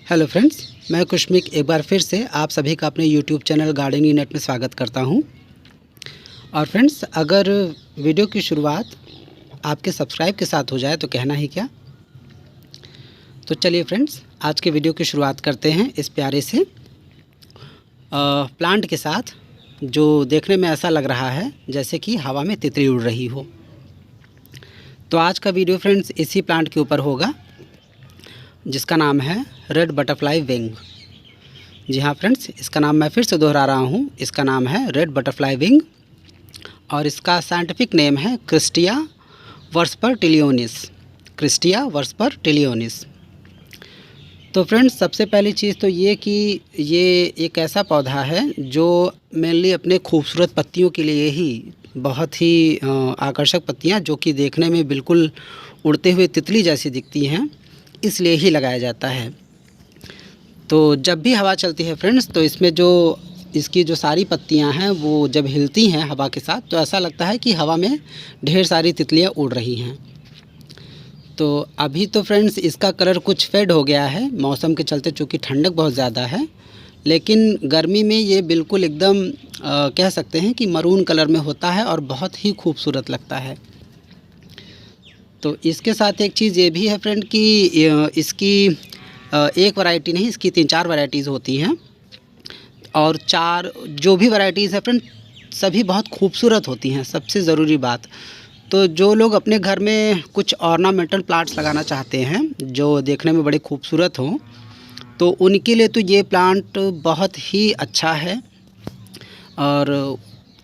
Hello friends, मैं कुशमिक एक बार फिर से आप सभी का अपने यूट्यूब चैनल गार्डनिंग नेट में स्वागत करता हूं। और फ्रेंड्स, अगर वीडियो की शुरुआत आपके सब्सक्राइब के साथ हो जाए तो कहना ही क्या। तो चलिए फ्रेंड्स, आज के वीडियो की शुरुआत करते हैं इस प्यारे से प्लांट के साथ, जो देखने में ऐसा लग रहा है जैसे कि हवा में तितली उड़ रही हो। तो आज का वीडियो फ्रेंड्स इसी प्लांट के ऊपर होगा, जिसका नाम है रेड बटरफ्लाई विंग। जी हाँ फ्रेंड्स, इसका नाम मैं फिर से दोहरा रहा हूँ, इसका नाम है रेड बटरफ्लाई विंग और इसका साइंटिफिक नेम है क्रिस्टिया वर्सपर्टिलियोनिस। क्रिस्टिया वर्सपर्टिलियोनिस। तो फ्रेंड्स, सबसे पहली चीज़ तो ये कि ये एक ऐसा पौधा है जो मेनली अपने खूबसूरत पत्तियों के लिए ही, बहुत ही आकर्षक पत्तियाँ जो कि देखने में बिल्कुल उड़ते हुए तितली जैसी दिखती हैं, इसलिए ही लगाया जाता है। तो जब भी हवा चलती है फ्रेंड्स, तो इसमें जो इसकी जो सारी पत्तियां हैं वो जब हिलती हैं हवा के साथ, तो ऐसा लगता है कि हवा में ढेर सारी तितलियां उड़ रही हैं। तो अभी तो फ्रेंड्स इसका कलर कुछ फेड हो गया है मौसम के चलते, चूँकि ठंडक बहुत ज़्यादा है, लेकिन गर्मी में ये बिल्कुल एकदम कह सकते हैं कि मरून कलर में होता है और बहुत ही खूबसूरत लगता है। तो इसके साथ एक चीज़ ये भी है फ्रेंड कि इसकी एक वैरायटी नहीं, इसकी 3-4 वैरायटीज़ होती हैं और 4 जो भी वैरायटीज़ है फ्रेंड सभी बहुत खूबसूरत होती हैं। सबसे ज़रूरी बात तो जो लोग अपने घर में कुछ ऑर्नामेंटल प्लांट्स लगाना चाहते हैं जो देखने में बड़े खूबसूरत हों, तो उनके लिए तो ये प्लांट बहुत ही अच्छा है।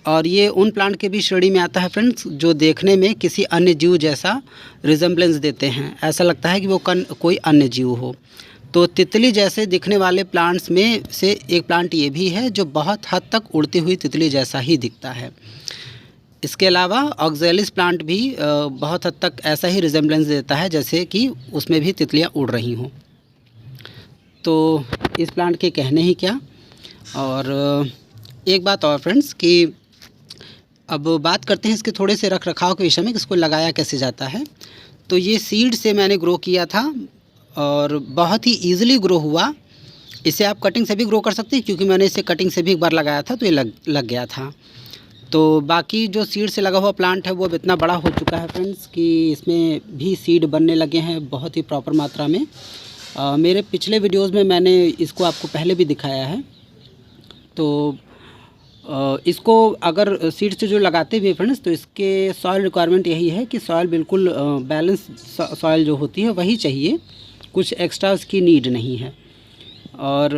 और ये उन प्लांट के भी श्रेणी में आता है फ्रेंड्स जो देखने में किसी अन्य जीव जैसा रिजेम्बलेंस देते हैं, ऐसा लगता है कि वो कोई अन्य जीव हो। तो तितली जैसे दिखने वाले प्लांट्स में से एक प्लांट ये भी है जो बहुत हद तक उड़ती हुई तितली जैसा ही दिखता है। इसके अलावा ऑक्जेलिस प्लांट भी बहुत हद तक ऐसा ही रिजेम्बलेंस देता है जैसे कि उसमें भी तितलियाँ उड़ रही हों। तो इस प्लांट के कहने ही क्या। और एक बात और फ्रेंड्स कि अब बात करते हैं इसके थोड़े से रख रखाव के विषय में, इसको लगाया कैसे जाता है। तो ये सीड से मैंने ग्रो किया था और बहुत ही ईज़िली ग्रो हुआ। इसे आप कटिंग से भी ग्रो कर सकते हैं, क्योंकि मैंने इसे कटिंग से भी एक बार लगाया था तो ये लग गया था। तो बाकी जो सीड से लगा हुआ प्लांट है वो अब इतना बड़ा हो चुका है फ्रेंड्स कि इसमें भी सीड बनने लगे हैं बहुत ही प्रॉपर मात्रा में। मेरे पिछले वीडियोज़ में मैंने इसको आपको पहले भी दिखाया है। तो इसको अगर सीड से जो लगाते भी फ्रेंड्स, तो इसके सॉइल रिक्वायरमेंट यही है कि सॉइल बिल्कुल बैलेंस सॉइल जो होती है वही चाहिए, कुछ एक्स्ट्रा उसकी नीड नहीं है। और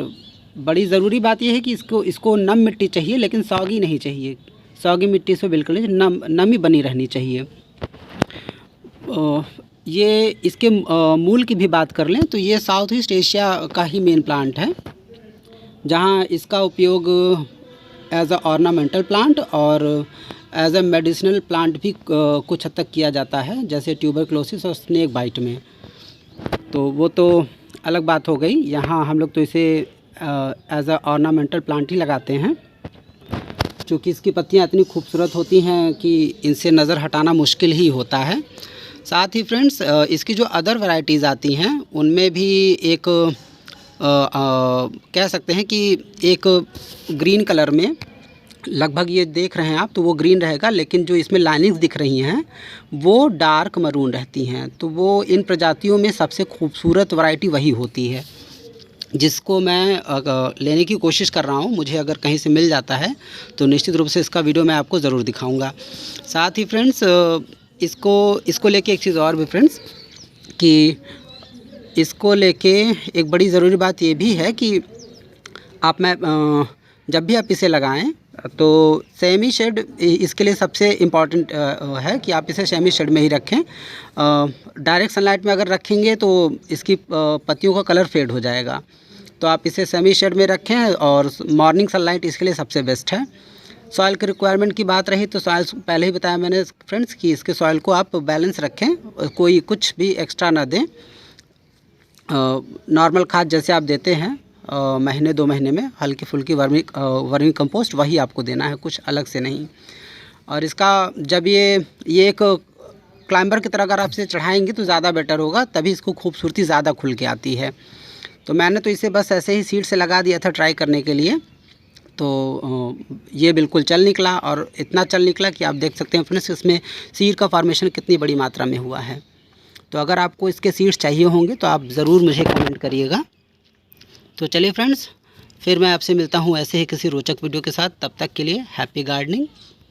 बड़ी ज़रूरी बात यह है कि इसको नम मिट्टी चाहिए, लेकिन सौगी नहीं चाहिए। सौगी मिट्टी से बिल्कुल नमी बनी रहनी चाहिए। ये इसके मूल की भी बात कर लें तो ये साउथ ईस्ट एशिया का ही मेन प्लांट है, जहाँ इसका उपयोग एज अ ऑर्नामेंटल प्लांट और एज अ मेडिसिनल प्लांट भी कुछ हद तक किया जाता है, जैसे ट्यूबरक्लोसिस और स्नेक बाइट में। तो वो तो अलग बात हो गई। यहाँ हम लोग तो इसे एज अ ऑर्नामेंटल प्लांट ही लगाते हैं, क्योंकि इसकी पत्तियाँ इतनी खूबसूरत होती हैं कि इनसे नज़र हटाना मुश्किल ही होता है। साथ ही फ्रेंड्स इसकी जो अदर वैरायटीज़ आती हैं उनमें भी एक कह सकते हैं कि एक ग्रीन कलर में, लगभग ये देख रहे हैं आप तो वो ग्रीन रहेगा, लेकिन जो इसमें लाइनिंग्स दिख रही हैं वो डार्क मरून रहती हैं। तो वो इन प्रजातियों में सबसे खूबसूरत वैरायटी वही होती है, जिसको मैं लेने की कोशिश कर रहा हूँ। मुझे अगर कहीं से मिल जाता है तो निश्चित रूप से इसका वीडियो मैं आपको ज़रूर दिखाऊँगा। साथ ही फ्रेंड्स इसको लेके एक चीज़ और भी फ्रेंड्स कि इसको लेके एक बड़ी ज़रूरी बात ये भी है कि जब भी आप इसे लगाएं तो सेमी शेड इसके लिए सबसे इम्पॉर्टेंट है कि आप इसे सेमी शेड में ही रखें। डायरेक्ट सनलाइट में अगर रखेंगे तो इसकी पत्तियों का कलर फेड हो जाएगा। तो आप इसे सेमी शेड में रखें और मॉर्निंग सनलाइट इसके लिए सबसे बेस्ट है। सॉइल के रिक्वायरमेंट की बात रही तो सॉइल पहले ही बताया मैंने फ्रेंड्स कि इसके सॉइल को आप बैलेंस रखें, कोई कुछ भी एक्स्ट्रा ना दें। नॉर्मल खाद जैसे आप देते हैं महीने 2 महीने में हल्की फुल्की वर्मी कंपोस्ट, वही आपको देना है, कुछ अलग से नहीं। और इसका जब ये एक क्लाइंबर की तरह अगर आप इसे चढ़ाएंगे तो ज़्यादा बेटर होगा, तभी इसको खूबसूरती ज़्यादा खुल के आती है। तो मैंने तो इसे बस ऐसे ही सीड से लगा दिया था ट्राई करने के लिए। तो ये बिल्कुल चल निकला, और इतना चल निकला कि आप देख सकते हैं फ्रेंड्स इसमें सीड का फॉर्मेशन कितनी बड़ी मात्रा में हुआ है। तो अगर आपको इसके सीड्स चाहिए होंगे तो आप ज़रूर मुझे कमेंट करिएगा। तो चलिए फ्रेंड्स, फिर मैं आपसे मिलता हूँ ऐसे ही किसी रोचक वीडियो के साथ। तब तक के लिए हैप्पी गार्डनिंग।